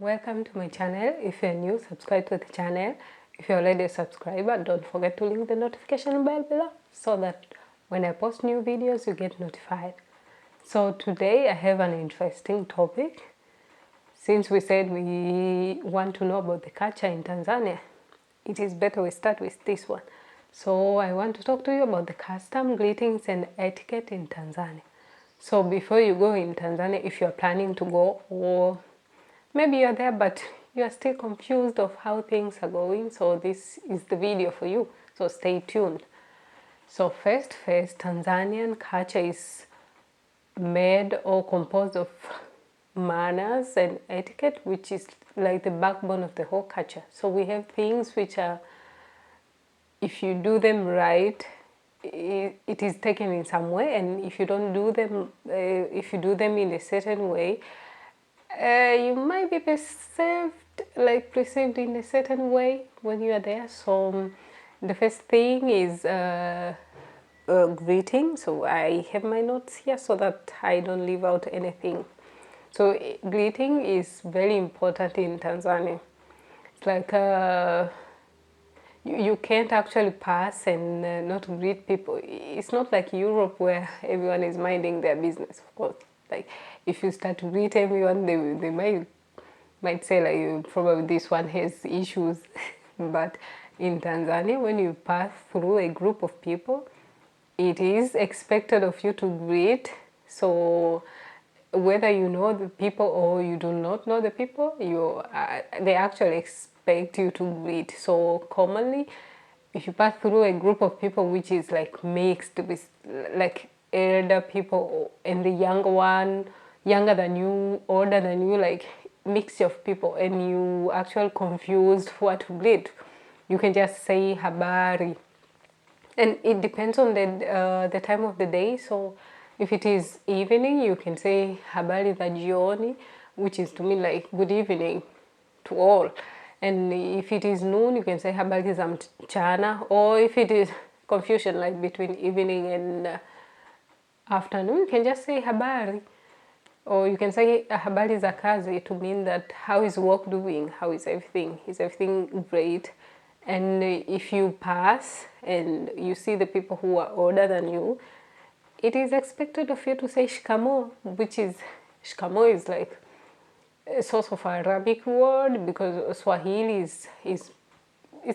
Welcome to my channel. If you're new, subscribe to the channel. If you're already a subscriber, don't forget to link the notification bell below so that when I post new videos, you get notified. So today I have an interesting topic. Since we said we want to know about the culture in Tanzania, it is better we start with this one. So I want to talk to you about the custom, greetings and etiquette in Tanzania. So before you go in Tanzania, if you're planning to go, or maybe you're there but you are still confused of how things are going, so this is the video for you, so stay tuned. So first, Tanzanian culture is made or composed of manners and etiquette, which is like the backbone of the whole culture. So we have things which are, if you do them right, it is taken in some way, and if you don't do them, if you do them in a certain way, you might be perceived in a certain way when you are there. So the first thing is greeting. So I have my notes here so that I don't leave out anything. So greeting is very important in Tanzania. It's like you can't actually pass and not greet people. It's not like Europe where everyone is minding their business, of course. Like if you start to greet everyone, they might say like probably this one has issues. But in Tanzania, when you pass through a group of people, it is expected of you to greet. So whether you know the people or you do not know the people, they actually expect you to greet. So commonly, if you pass through a group of people which is like mixed with like elder people and the younger than you, older than you, like mixture of people, and you actually confused what to greet, you can just say habari. And it depends on the time of the day. So if it is evening, you can say habari za jioni, which is to mean like good evening to all. And if it is noon, you can say habari za mchana. Or if it is confusion like between evening and afternoon, you can just say habari. Or you can say habari za kazi to mean that how is work doing, how is everything, great? And if you pass and you see the people who are older than you, it is expected of you to say shikamo, which is, shikamo is like a sort of Arabic word, because Swahili is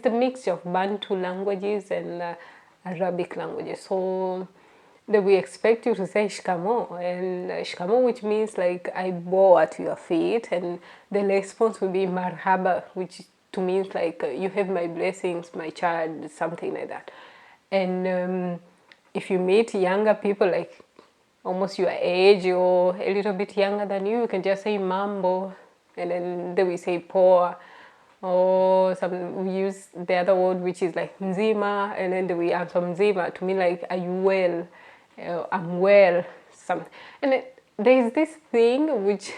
the mixture of Bantu languages and Arabic languages. So we expect you to say shikamo, and shikamo, which means like I bow at your feet, and the response will be marhaba, which to means like you have my blessings, my child, something like that. And if you meet younger people like almost your age or a little bit younger than you, you can just say mambo, and then they will say poa. Or we use the other word which is like mzima, and then we answer mzima to mean like are you well, I'm well, something. And there is this thing which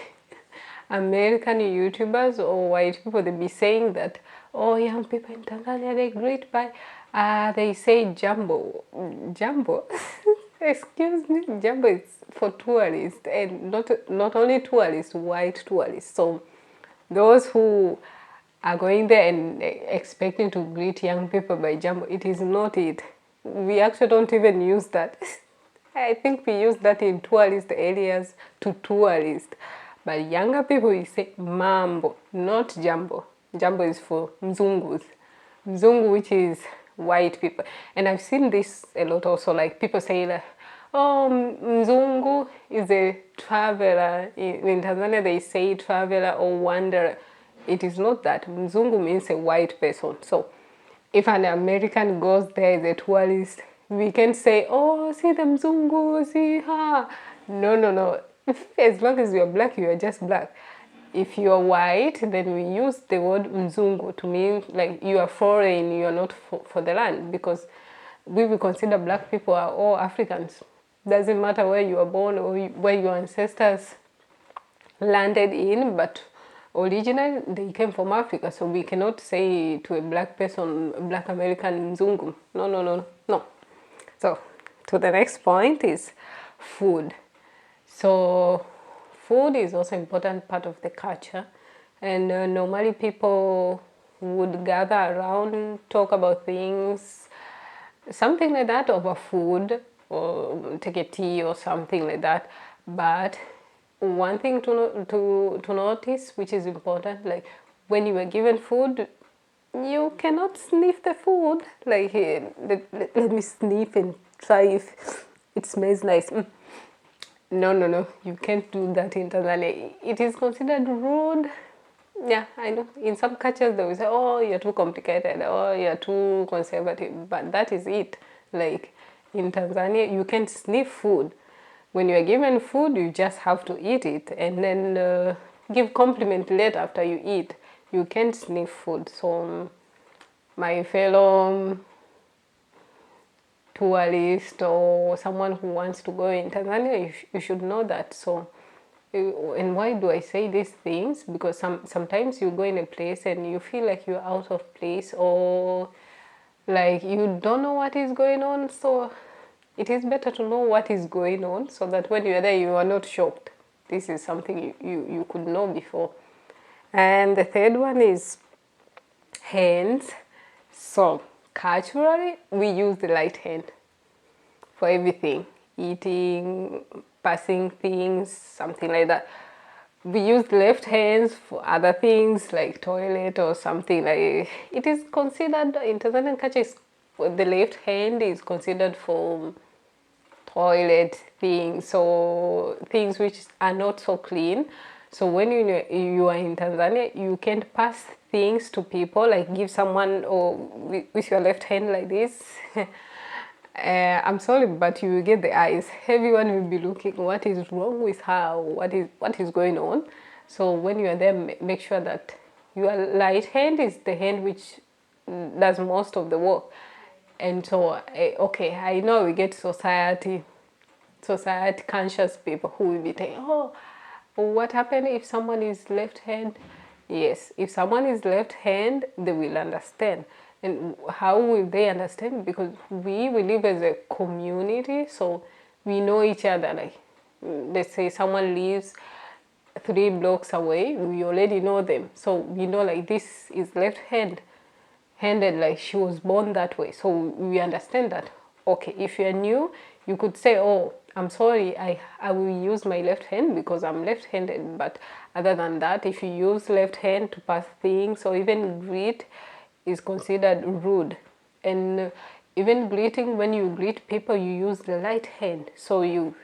American YouTubers or white people, they be saying that, oh, young people in Tanzania, they greet by, they say jumbo. Jumbo? Excuse me, jumbo is for tourists, and not only tourists, white tourists. So those who are going there and expecting to greet young people by jumbo, it is not it. We actually don't even use that. I think we use that in tourist areas to tourists. But younger people, you say mambo, not jumbo. Jumbo is for mzungus. Mzungu, which is white people. And I've seen this a lot also, like people say like, oh, mzungu is a traveler. In Tanzania, they say traveler or wanderer. It is not that. Mzungu means a white person. So if an American goes there as a tourist, we can say, oh, see the mzungu, see her. No. As long as you are black, you are just black. If you are white, then we use the word mzungu to mean like you are foreign, you are not for the land, because we will consider black people are all Africans. Doesn't matter where you are born or where your ancestors landed in, but originally they came from Africa. So we cannot say to a black person, a black American mzungu. No. So to the next point is food. So food is also an important part of the culture. and normally people would gather around, talk about things, something like that, over food, or take a tea or something like that. But one thing to notice, which is important, like when you are given food, you cannot sniff the food. Like, let me sniff and try if it smells nice. No, no, no, you can't do that in Tanzania. It is considered rude. Yeah, I know. In some cultures, they will say, "Oh, you're too complicated. Oh, you're too conservative." But that is it. Like in Tanzania, you can't sniff food. When you are given food, you just have to eat it, and then give compliment later after you eat. You can't sniff food. So, my fellow tourist or someone who wants to go in Tanzania, you should know that. So, and why do I say these things? Because sometimes you go in a place and you feel like you're out of place, or like you don't know what is going on. So it is better to know what is going on, so that when you're there, you are not shocked. This is something you could know before. And the third one is hands. So culturally, we use the right hand for everything, eating, passing things, something like that. We use left hands for other things like toilet or something. Like, it is considered in Tanzanian culture, the left hand is considered for toilet things, so things which are not so clean. So when you are in Tanzania, you can't pass things to people, like give someone or with your left hand like this. I'm sorry, but you will get the eyes. Everyone will be looking. What is wrong with her? What is going on? So when you are there, make sure that your right hand is the hand which does most of the work. And so, okay, I know we get society conscious people who will be saying, "Oh, what happened if someone is left hand?" Yes, if someone is left hand, they will understand. And how will they understand? Because we live as a community, so we know each other. Like, let's say someone lives 3 blocks away, we already know them, so we know like this is left handed, like she was born that way. So we understand that. Okay, if you're new, you could say, "Oh, I'm sorry, I will use my left hand because I'm left-handed." But other than that, if you use left hand to pass things or even greet, is considered rude. And even greeting, when you greet people, you use the right hand. So you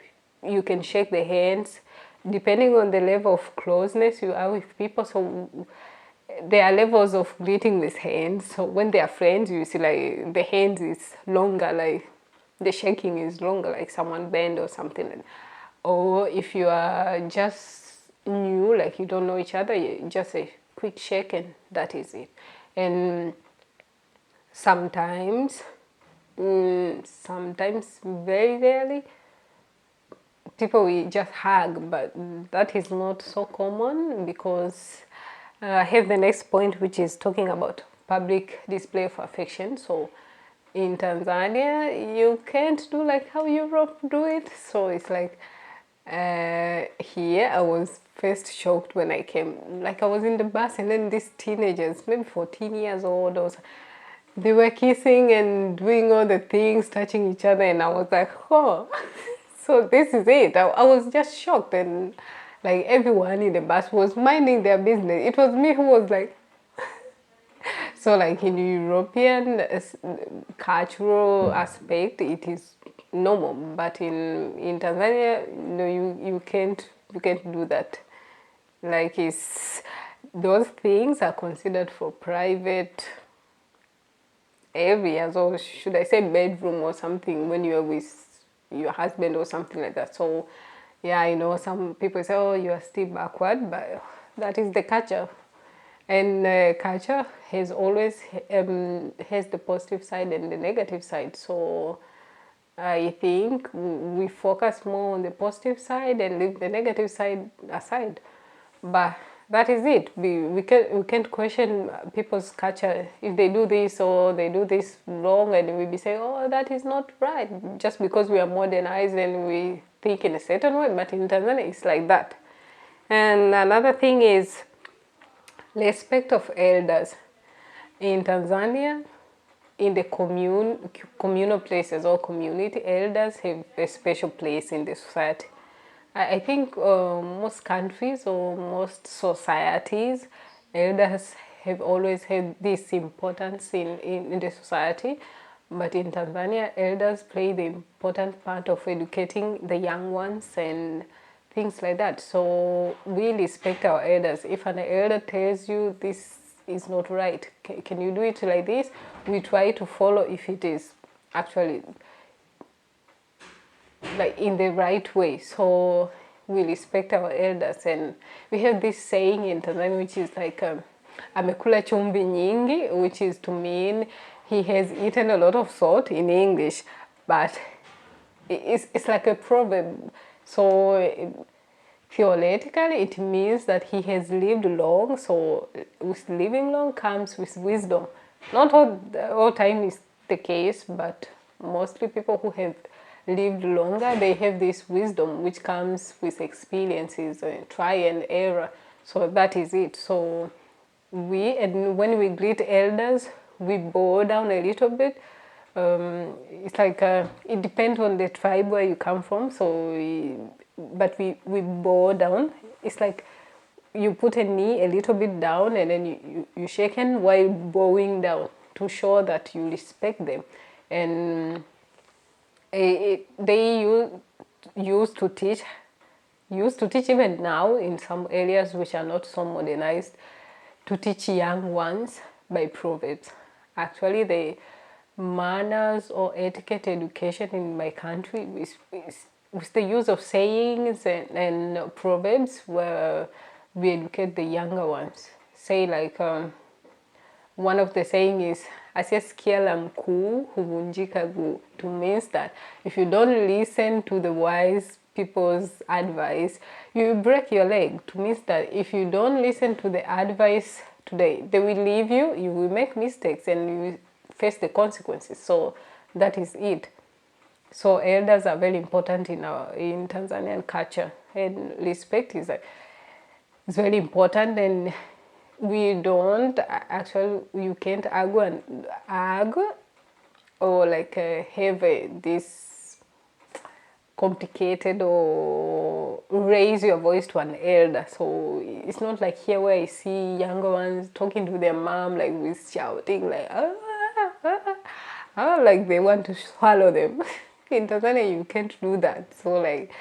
can shake the hands depending on the level of closeness you are with people. So there are levels of greeting with hands. So when they are friends, you see like the hands is longer, like the shaking is longer, like someone bend or something. Or if you are just new, like you don't know each other, just a quick shake and that is it. And sometimes, very rarely, people will just hug, but that is not so common because I have the next point, which is talking about public display of affection. So in Tanzania, you can't do like how Europe do it. So it's like here I was first shocked when I came. Like, I was in the bus and then these teenagers, maybe 14 years old, they were kissing and doing all the things, touching each other, and I was like, oh. So this is it. I was just shocked, and like everyone in the bus was minding their business. It was me who was like, so like in European cultural aspect, it is normal, but in Tanzania, no, you can't do that. Like, it's those things are considered for private areas, or should I say bedroom or something, when you're with your husband or something like that. So yeah, I know some people say, "Oh, you are still backward," but that is the culture. And culture has always has the positive side and the negative side. So I think we focus more on the positive side and leave the negative side aside. But that is it. We can't question people's culture if they do this or they do this wrong, and we be saying, "Oh, that is not right," just because we are modernized and we think in a certain way. But in Tanzania, it's like that. And another thing is, Respect of elders. In Tanzania, in the communal places or community, elders have a special place in the society. I think most countries or most societies, elders have always had this importance in the society. But in Tanzania, elders play the important part of educating the young ones and things like that. So we respect our elders. If an elder tells you this is not right, can you do it like this? We try to follow if it is actually like in the right way. So we respect our elders, and we have this saying in Tanzania which is like amekula chumvi nyingi, which is to mean he has eaten a lot of salt in English, but it's like a proverb. So theoretically it means that he has lived long, so with living long comes with wisdom. Not all time is the case, but mostly people who have lived longer, they have this wisdom which comes with experiences, try and error. So that is it. So and when we greet elders, we bow down a little bit. It's like it depends on the tribe where you come from. But we bow down. It's like you put a knee a little bit down, and then you shake hand while bowing down to show that you respect them. And they used to teach even now in some areas which are not so modernized, to teach young ones by proverbs. Actually, the manners or etiquette education in my country is with the use of sayings and proverbs, where we educate the younger ones. Say like one of the saying is asiyesikia la mkuu huvunjika guu. It means that if you don't listen to the wise people's advice, you break your leg. It means that if you don't listen to the advice today, they will leave you, you will make mistakes, and you will face the consequences. So that is it. So elders are very important in Tanzanian culture, and respect is very important. And we don't actually, you can't argue or like have this complicated or raise your voice to an elder. So it's not like here where I see younger ones talking to their mom like with shouting like like they want to swallow them. In Tanzania you can't do that. So like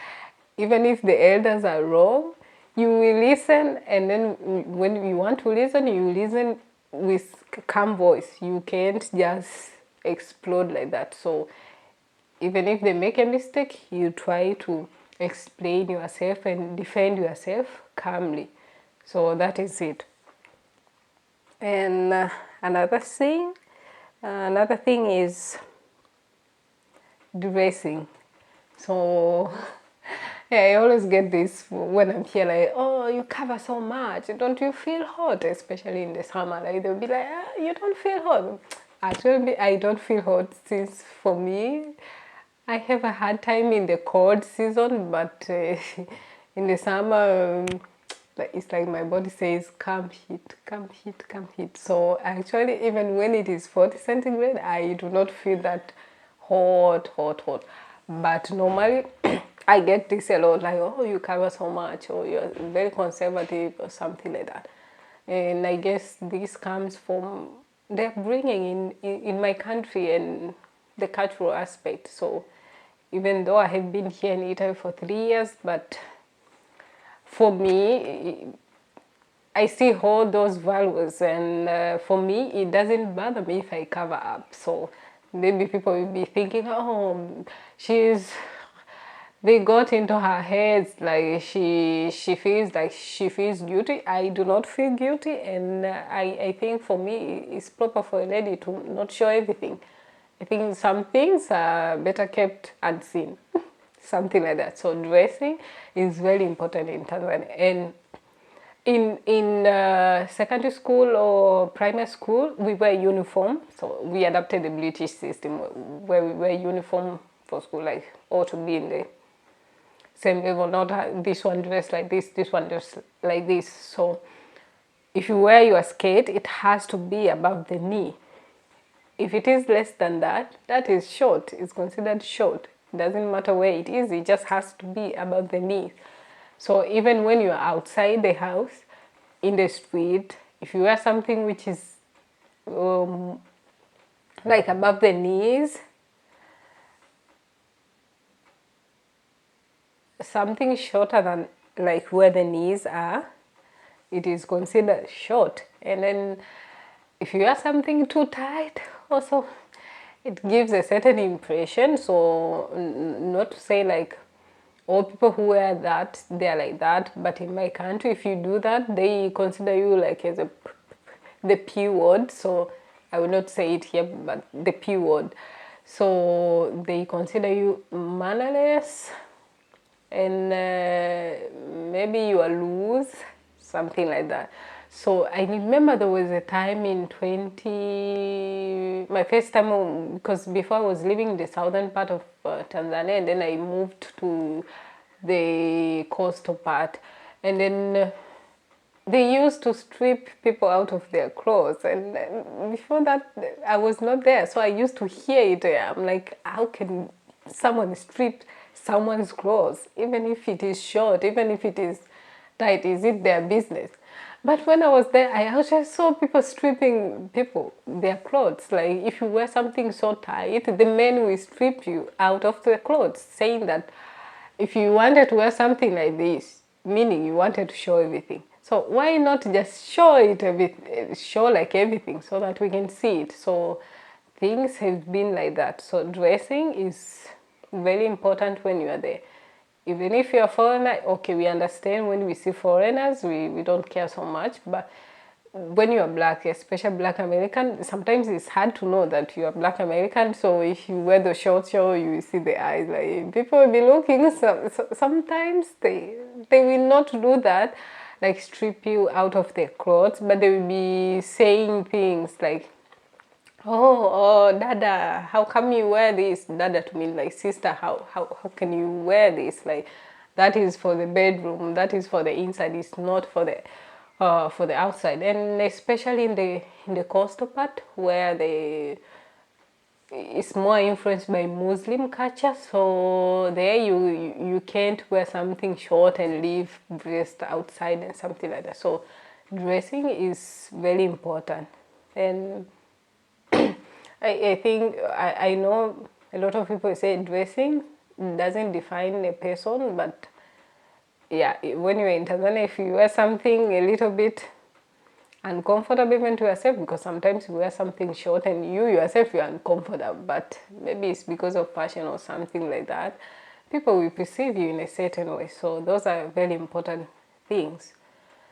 even if the elders are wrong, you will listen, and then when you want to listen, you listen with calm voice. You can't just explode like that. So even if they make a mistake, you try to explain yourself and defend yourself calmly. So that is it. And another thing is dressing. So yeah, I always get this when I'm here, like, oh, you cover so much, don't you feel hot? Especially in the summer, like they'll be like, you don't feel hot. Actually, I don't feel hot, since for me, I have a hard time in the cold season, but in the summer, it's like my body says, come heat, come heat, come heat. So actually, even when it is 40 centigrade, I do not feel that hot. But normally, I get this a lot, like, oh, you cover so much, or you're very conservative, or something like that. And I guess this comes from their bringing in my country and the cultural aspect. So even though I have been here in Italy for 3 years, but for me, I still hold those values, and for me, it doesn't bother me if I cover up. So maybe people will be thinking, oh, they got into her heads, like she feels guilty. I do not feel guilty, and I think for me, it's proper for a lady to not show everything. I think some things are better kept unseen. Something like that. So dressing is very important in Tanzania. And in secondary school or primary school, we wear uniform. So we adopted the British system where we wear uniform for school, like all to be in the same level, not this one dressed like this one dressed like this. So if you wear your skirt, it has to be above the knee. If it is less than that, that is short. It's considered short. It doesn't matter where it is, it just has to be above the knee. So even when you're outside the house, in the street, if you wear something which is like above the knees, something shorter than like where the knees are, it is considered short. And then if you wear something too tight, also it gives a certain impression. So not to say like all people who wear that they are like that, but in my country, if you do that, they consider you like as the P word. So I will not say it here, but the P word. So they consider you mannerless, and maybe you are loose, something like that. So I remember there was a time in my first time, because before I was living in the southern part of Tanzania, and then I moved to the coastal part, and then they used to strip people out of their clothes, and before that I was not there, so I used to hear it. I'm like, how can someone strip someone's clothes, even if it is short, even if it is tight? Is it their business? But when I was there, I actually saw people stripping people their clothes. Like if you wear something so tight, the men will strip you out of the clothes, saying that if you wanted to wear something like this, meaning you wanted to show everything, so why not just show it a bit, show like everything, so that we can see it. So things have been like that. So dressing is very important when you are there. Even if you're a foreigner, okay, we understand when we see foreigners, we don't care so much. But when you're black, especially black American, sometimes it's hard to know that you're black American. So if you wear the short short, you see the eyes. Like people will be looking. Sometimes they will not do that, like strip you out of their clothes, but they will be saying things like, oh, dada, how come you wear this? Dada to me, like sister, how can you wear this? Like that is for the bedroom, that is for the inside, it's not for the outside. And especially in the coastal part where it's more influenced by Muslim culture, so there you can't wear something short and leave breast outside and something like that. So dressing is very important. And I think I know a lot of people say dressing doesn't define a person, but yeah, when you're in Tanzania, if you wear something a little bit uncomfortable even to yourself, because sometimes you wear something short and you yourself you're uncomfortable, but maybe it's because of fashion or something like that, people will perceive you in a certain way. So those are very important things.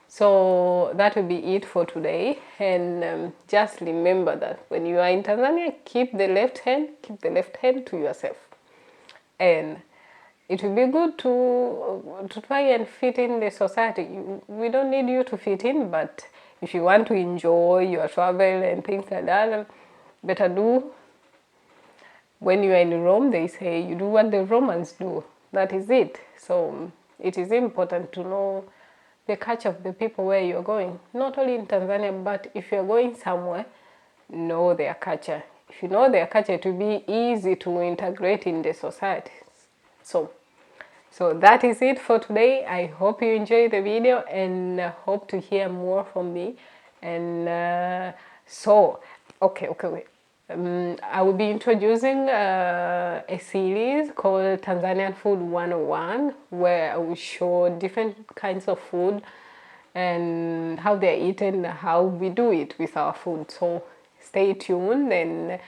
So that will be it for today. And just remember that when you are in Tanzania, keep the left hand to yourself. And it will be good to try and fit in the society. We don't need you to fit in, but if you want to enjoy your travel and things like that, better do. When you are in Rome, they say you do what the Romans do. That is it. So it is important to know the culture of the people where you're going. Not only in Tanzania, but if you're going somewhere, know their culture. If you know their culture, it will be easy to integrate in the society. So that is it for today. I hope you enjoyed the video and hope to hear more from me. And okay. I will be introducing a series called Tanzanian Food 101, where I will show different kinds of food and how they're eaten, how we do it with our food. So stay tuned, and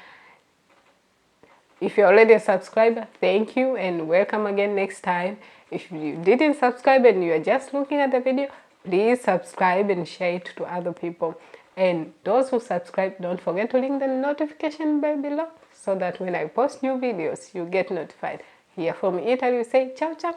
if you're already a subscriber, thank you and welcome again next time. If you didn't subscribe and you're just looking at the video, please subscribe and share it to other people. And those who subscribe, don't forget to ring the notification bell below so that when I post new videos, you get notified. Here from Italy, we say ciao ciao.